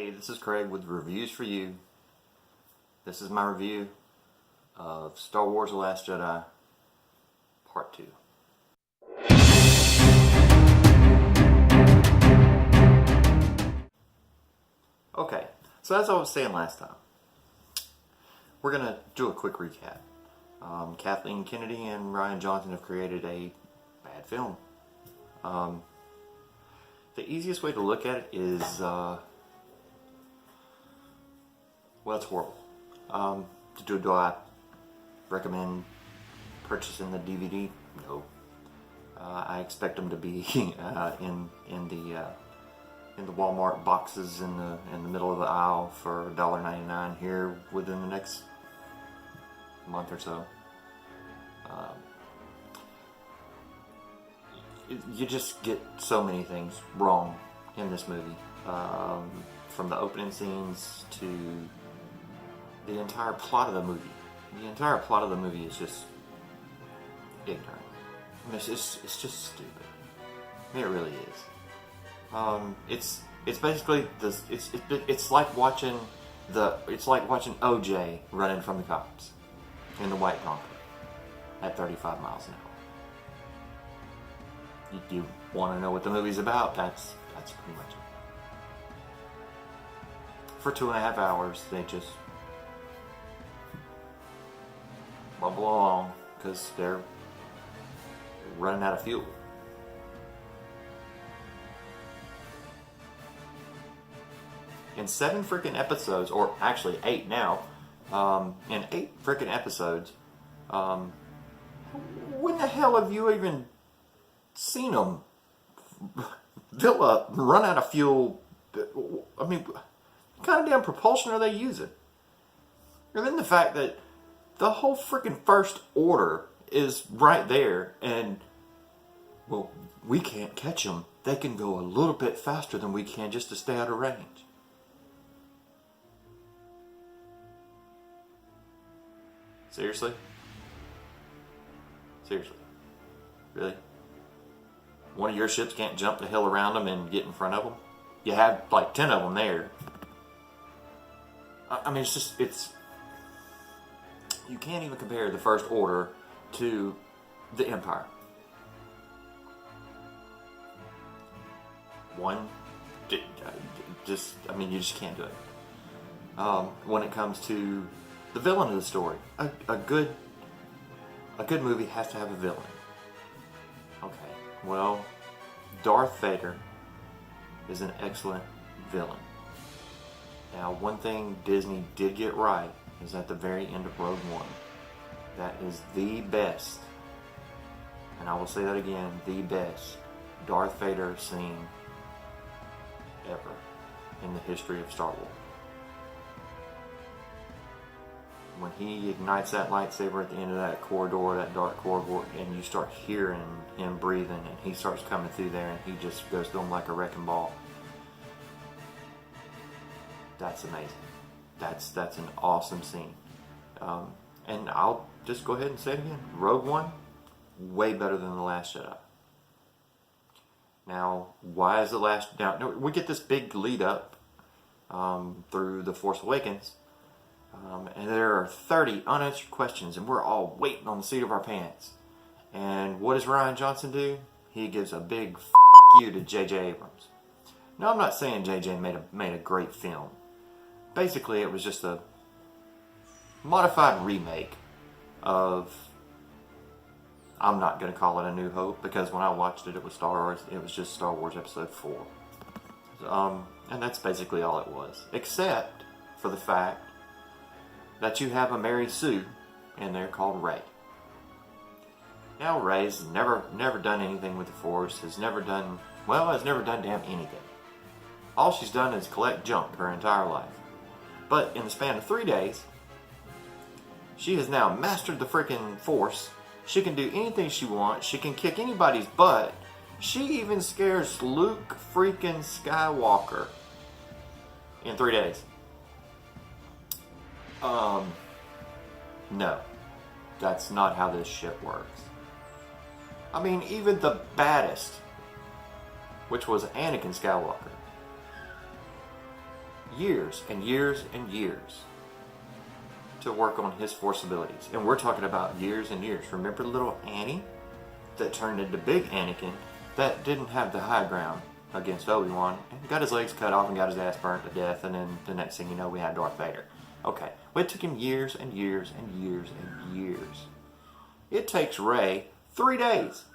Hey, this is Craig with Reviews for You. This is my review of Star Wars The Last Jedi, Part 2. Okay, so as I was saying last time, we're going to do a quick recap. Kathleen Kennedy and Rian Johnson have created a bad film. The easiest way to look at it is, well, it's horrible. Do I recommend purchasing the DVD? No. I expect them to be in the Walmart boxes in the middle of the aisle for $1.99 here within the next month or so. You just get so many things wrong in this movie, from the opening scenes to the entire plot of the movie. The entire plot of the movie is just ignorant. I mean, it's just stupid. I mean, it really is. It's basically this. It's like watching OJ running from the cops in the white Concord at 35 miles an hour. You want to know what the movie's about? That's pretty much it. For 2.5 hours, they just bumble along because they're running out of fuel. In 7 freaking episodes, or actually 8 now, in 8 freaking episodes, when the hell have you even seen them Villa run out of fuel? I mean, what kind of damn propulsion are they using? And then the fact that the whole freaking First Order is right there, and, well, we can't catch them. They can go a little bit faster than we can just to stay out of range. Seriously? Seriously? Really? One of your ships can't jump the hill around them and get in front of them? You have like 10 of them there. I mean, you can't even compare the First Order to the Empire. You just can't do it. When it comes to the villain of the story, a good movie has to have a villain. Okay, well, Darth Vader is an excellent villain. Now, one thing Disney did get right is at the very end of Rogue One. That is the best, and I will say that again, the best Darth Vader scene ever in the history of Star Wars. When he ignites that lightsaber at the end of that corridor, that dark corridor, and you start hearing him breathing, and he starts coming through there, and he just goes through him like a wrecking ball. That's amazing. That's an awesome scene. And I'll just go ahead and say it again. Rogue One, way better than The Last Jedi. Now, why is Now, we get this big lead up through The Force Awakens. And there are 30 unanswered questions, and we're all waiting on the seat of our pants. And what does Rian Johnson do? He gives a big f*** you to J.J. Abrams. Now, I'm not saying J.J. made a great film. Basically, it was just a modified remake of, I'm not going to call it A New Hope, because when I watched it, it was just Star Wars Episode 4. And that's basically all it was. Except for the fact that you have a Mary Sue in there called Rey. Now Rey's never done anything with the Force, has never done damn anything. All she's done is collect junk her entire life. But in the span of 3 days, she has now mastered the freaking Force. She can do anything she wants. She can kick anybody's butt. She even scares Luke freaking Skywalker in 3 days. No, that's not how this shit works. I mean, even the baddest, which was Anakin Skywalker, years and years and years to work on his Force abilities. And we're talking about years and years. Remember little Annie that turned into big Anakin that didn't have the high ground against Obi-Wan and got his legs cut off and got his ass burnt to death, and then the next thing you know we had Darth Vader. Okay, well, it took him years and years and years and years. It takes Rey 3 days.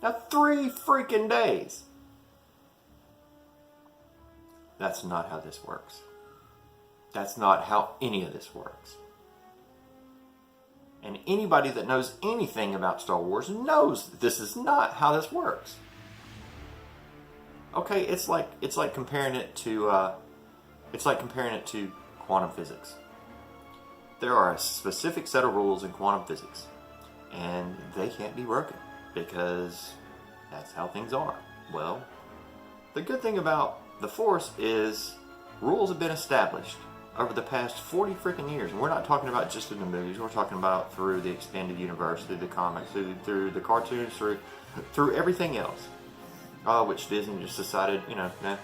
Now 3 freaking days. That's not how this works. That's not how any of this works. And anybody that knows anything about Star Wars knows that this is not how this works. Okay, it's like comparing it to quantum physics. There are a specific set of rules in quantum physics, and they can't be broken because that's how things are. Well, the good thing about the Force is rules have been established over the past 40 freaking years. And we're not talking about just in the movies. We're talking about through the expanded universe, through the comics, through the cartoons, through everything else. Which Disney just decided, nah, that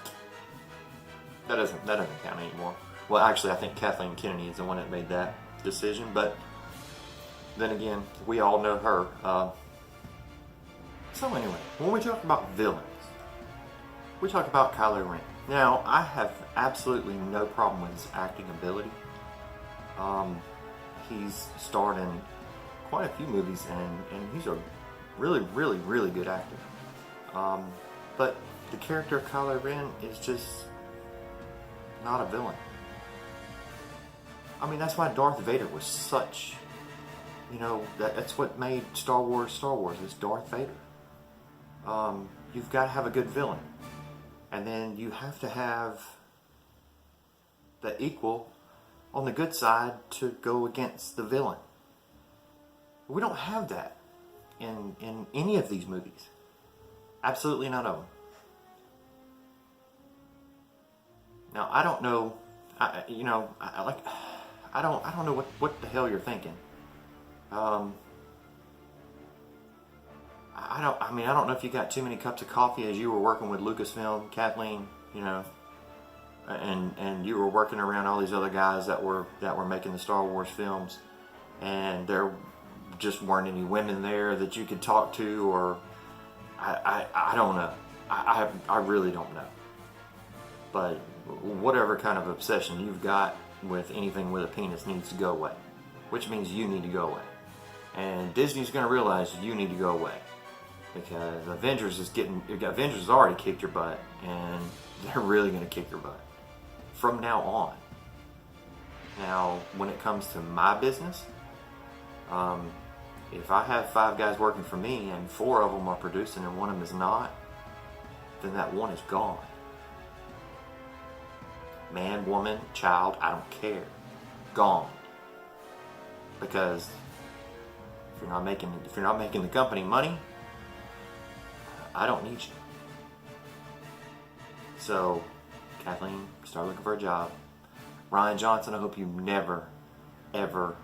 doesn't count anymore. Well, actually, I think Kathleen Kennedy is the one that made that decision. But then again, we all know her. So anyway, when we talk about villains, we talk about Kylo Ren. Now, I have absolutely no problem with his acting ability. He's starred in quite a few movies, and he's a really, really, really good actor. But the character of Kylo Ren is just not a villain. I mean, that's why Darth Vader was such, that's what made Star Wars, is Darth Vader. You've got to have a good villain. And then you have to have the equal on the good side to go against the villain. We don't have that in any of these movies. Absolutely none of them. Now, I don't know, I don't know what the hell you're thinking. I don't know if you got too many cups of coffee as you were working with Lucasfilm, Kathleen, and you were working around all these other guys that were making the Star Wars films, and there just weren't any women there that you could talk to, or I don't know. I really don't know. But whatever kind of obsession you've got with anything with a penis needs to go away, which means you need to go away, and Disney's going to realize you need to go away. Because Avengers has already kicked your butt, and they're really going to kick your butt from now on. Now, when it comes to my business, if I have 5 guys working for me and 4 of them are producing and 1 of them is not, then that 1 is gone. Man, woman, child, I don't care. Gone. Because if you're not making the company money, I don't need you. So, Kathleen, start looking for a job. Rian Johnson, I hope you never, ever,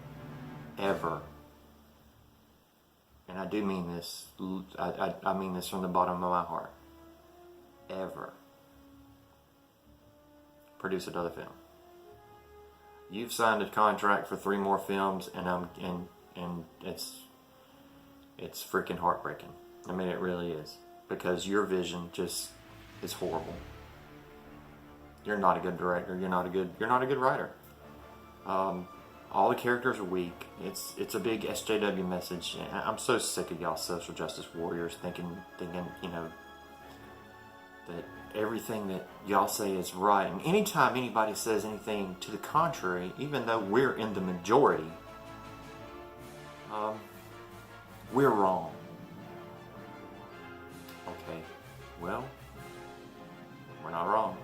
ever, and I do mean this, I mean this from the bottom of my heart, ever produce another film. You've signed a contract for 3 more films, and it's freaking heartbreaking. I mean, it really is. Because your vision just is horrible. You're not a good director. You're not a good writer. All the characters are weak. It's a big SJW message. I'm so sick of y'all social justice warriors thinking that everything that y'all say is right. And anytime anybody says anything to the contrary, even though we're in the majority, we're wrong. Okay, well, we're not wrong.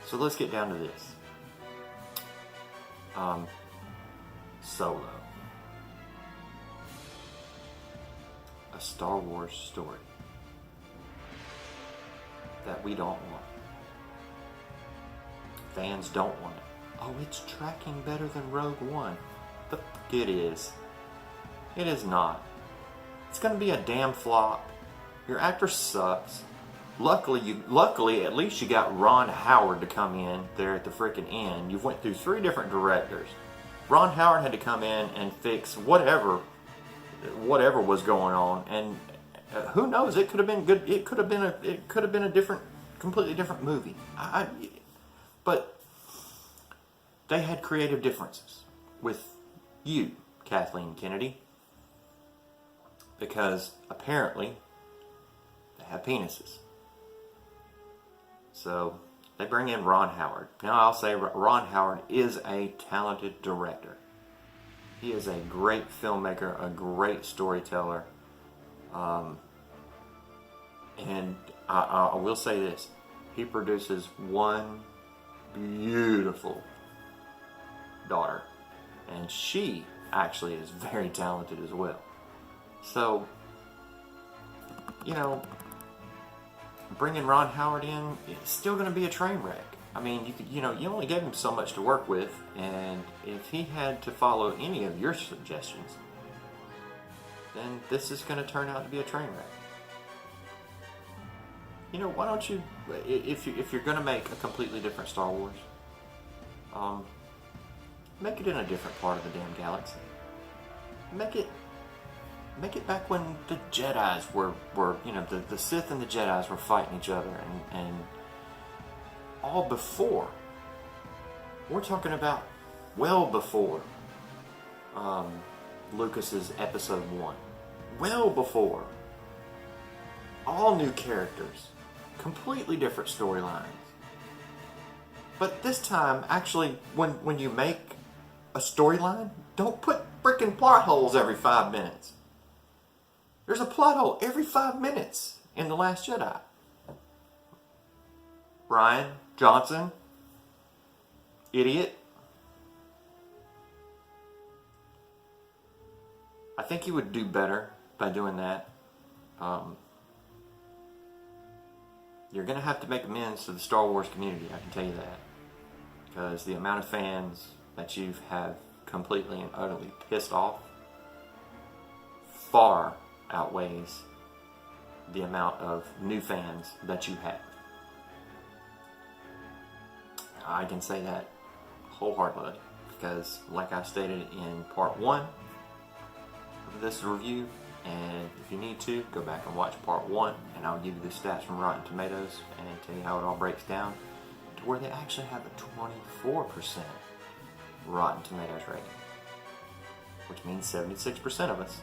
So let's get down to this. Solo. A Star Wars story that we don't want. Fans don't want it. Oh, it's tracking better than Rogue One. The fuck it is. It is not. It's gonna be a damn flop. Your actor sucks. luckily, at least you got Ron Howard to come in there at the freaking end. You went through 3 different directors. Ron Howard had to come in and fix whatever was going on, and who knows? It could have been good. It could have been a different, completely different movie. But they had creative differences with you, Kathleen Kennedy, because apparently they have penises. So they bring in Ron Howard. Now I'll say Ron Howard is a talented director. He is a great filmmaker, a great storyteller. And I will say this. He produces one beautiful daughter. And she actually is very talented as well. So, bringing Ron Howard in, it's still going to be a train wreck. I mean, you only gave him so much to work with, and if he had to follow any of your suggestions, then this is going to turn out to be a train wreck. Why don't you, if you're going to make a completely different Star Wars, make it in a different part of the damn galaxy. Make it back when the Jedis were the Sith and the Jedis were fighting each other, and all before. We're talking about well before Lucas's Episode 1. Well before. All new characters. Completely different storylines. But this time, actually, when you make a storyline, don't put freaking plot holes every 5 minutes. There's a plot hole every 5 minutes in The Last Jedi. Rian Johnson, idiot. I think he would do better by doing that. You're going to have to make amends to the Star Wars community, I can tell you that. Because the amount of fans that you have completely and utterly pissed off far outweighs the amount of new fans that you have. I can say that wholeheartedly because, like I stated in part 1 of this review, and if you need to, go back and watch part 1, and I'll give you the stats from Rotten Tomatoes and tell you how it all breaks down to where they actually have a 24% Rotten Tomatoes rating, which means 76% of us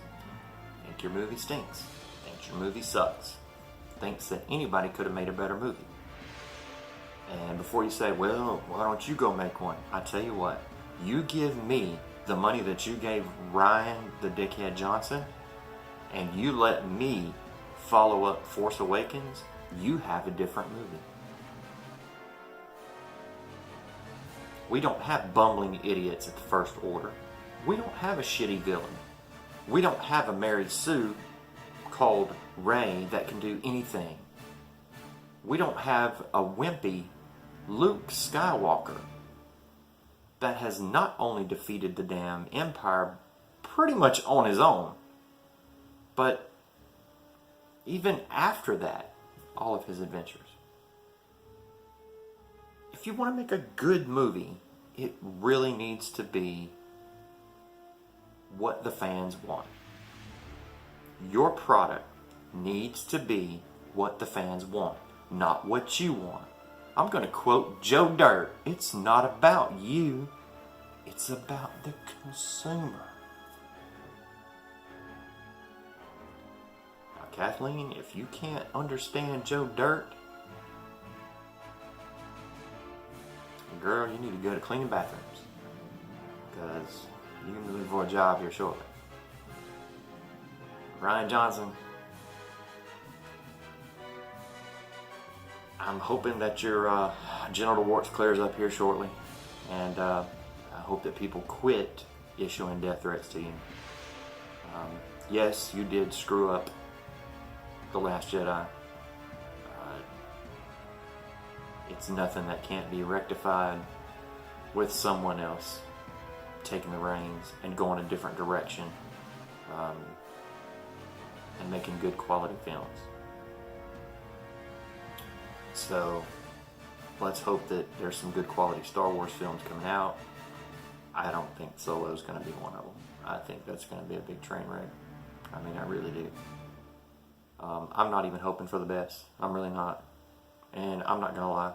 think your movie stinks, thinks your movie sucks, thinks that anybody could have made a better movie. And before you say, well, why don't you go make one? I tell you what, you give me the money that you gave Rian the Dickhead Johnson, and you let me follow up Force Awakens, you have a different movie. We don't have bumbling idiots at the First Order. We don't have a shitty villain. We don't have a Mary Sue called Rey that can do anything. We don't have a wimpy Luke Skywalker that has not only defeated the damn Empire pretty much on his own, but even after that, all of his adventures. If you want to make a good movie, it really needs to be what the fans want. Your product needs to be what the fans want, not what you want. I'm going to quote Joe Dirt. It's not about you. It's about the consumer. Now, Kathleen, if you can't understand Joe Dirt, girl, you need to go to cleaning bathrooms, because you're going to be looking for a job here shortly. Rian Johnson, I'm hoping that your genital warts clears up here shortly, and I hope that people quit issuing death threats to you. Yes, you did screw up The Last Jedi. It's nothing that can't be rectified with someone else taking the reins and going a different direction, and making good quality films. So let's hope that there's some good quality Star Wars films coming out. I don't think Solo's going to be one of them. I think that's going to be a big train wreck. I mean, I really do. I'm not even hoping for the best. I'm really not. And I'm not going to lie.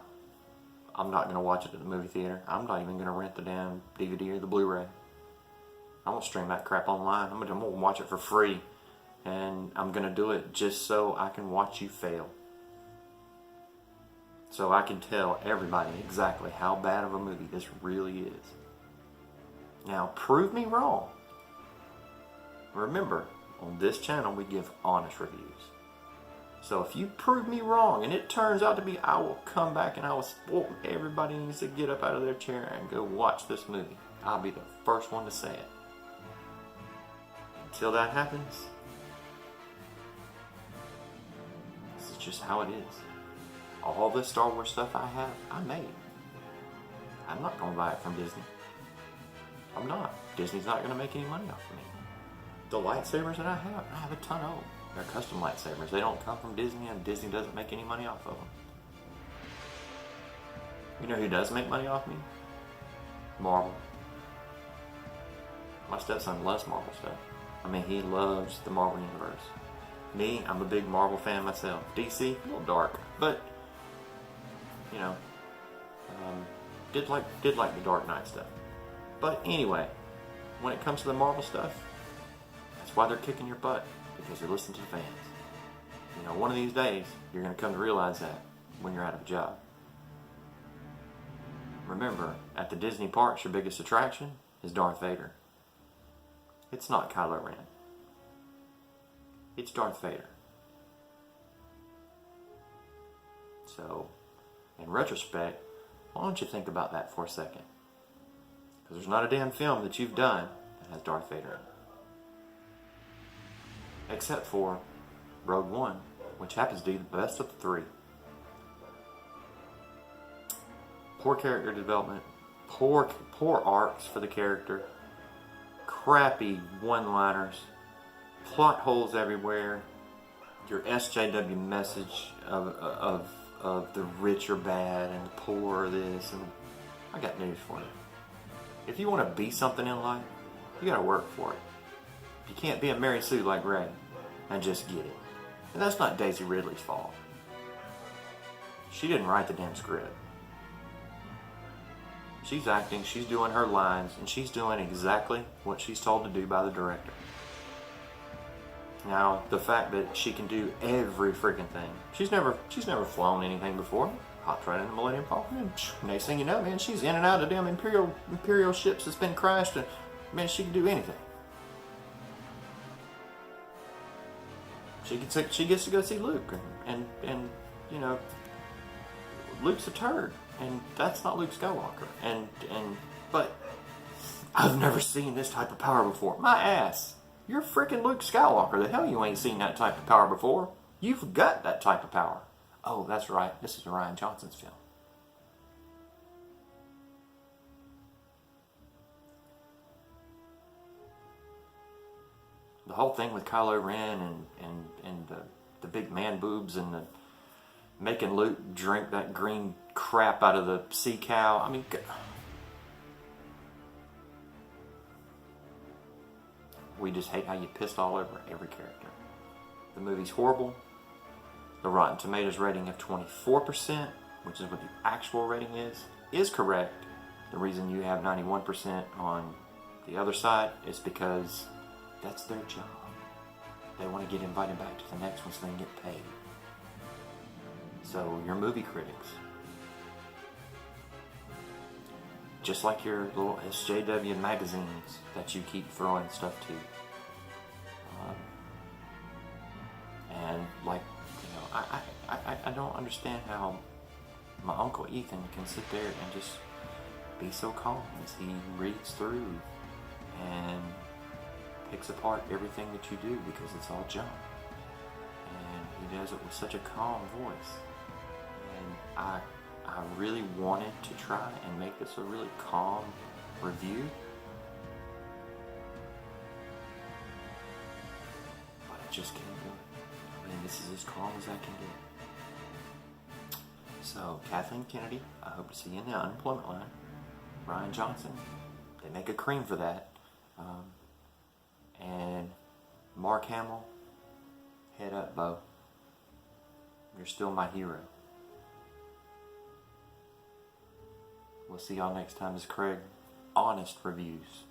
I'm not going to watch it at the movie theater. I'm not even going to rent the damn DVD or the Blu-ray. I'm going to stream that crap online. I'm going to watch it for free. And I'm going to do it just so I can watch you fail. So I can tell everybody exactly how bad of a movie this really is. Now, prove me wrong. Remember, on this channel we give honest reviews. So if you prove me wrong and it turns out to be, I will come back and I will spoil. Everybody needs to get up out of their chair and go watch this movie. I'll be the first one to say it. Until that happens, this is just how it is. All the Star Wars stuff I have, I made. I'm not going to buy it from Disney. I'm not. Disney's not going to make any money off of me. The lightsabers that I have a ton of them. They're custom lightsabers. They don't come from Disney, and Disney doesn't make any money off of them. You know who does make money off me? Marvel. My stepson loves Marvel stuff. I mean, he loves the Marvel Universe. Me, I'm a big Marvel fan myself. DC, a little dark, but you know, did like the Dark Knight stuff. But anyway, when it comes to the Marvel stuff, that's why they're kicking your butt, because they listen to the fans. You know, one of these days, you're going to come to realize that when you're out of a job. Remember, at the Disney parks, your biggest attraction is Darth Vader. It's not Kylo Ren. It's Darth Vader. So, in retrospect, why don't you think about that for a second? Because there's not a damn film that you've done that has Darth Vader in it. Except for Rogue One, which happens to be the best of the three. Poor character development, poor arcs for the character, crappy one-liners, plot holes everywhere, your SJW message of the rich are bad and the poor are this, and I got news for you. If you want to be something in life, you got to work for it. You can't be a Mary Sue like Ray and just get it. And that's not Daisy Ridley's fault. She didn't write the damn script. She's acting, she's doing her lines, and she's doing exactly what she's told to do by the director. Now, the fact that she can do every freaking thing. She's never flown anything before. Hopped right in the Millennium Falcon, and next thing you know, man, she's in and out of damn Imperial ships that's been crashed, and man, she can do anything. She gets to go see Luke, and you know, Luke's a turd, and that's not Luke Skywalker, but I've never seen this type of power before. My ass. You're freaking Luke Skywalker. The hell you ain't seen that type of power before. You've got that type of power. Oh, that's right. This is Rian Johnson's film. The whole thing with Kylo Ren and the big man boobs and the making Luke drink that green crap out of the sea cow. I mean, we just hate how you pissed all over every character. The movie's horrible. The Rotten Tomatoes rating of 24%, which is what the actual rating is correct. The reason you have 91% on the other side is because that's their job. They want to get invited back to the next one so they can get paid. So your movie critics, just like your little SJW magazines that you keep throwing stuff to. And like, you know, I don't understand how my Uncle Ethan can sit there and just be so calm as he reads through and picks apart everything that you do because it's all junk. And he does it with such a calm voice. And I really wanted to try and make this a really calm review. But I just can't do it. I mean, this is as calm as I can get. So, Kathleen Kennedy, I hope to see you in the unemployment line. Rian Johnson, they make a cream for that. And Mark Hamill, head up, Bo. You're still my hero. We'll see y'all next time. This is Craig. Honest Reviews.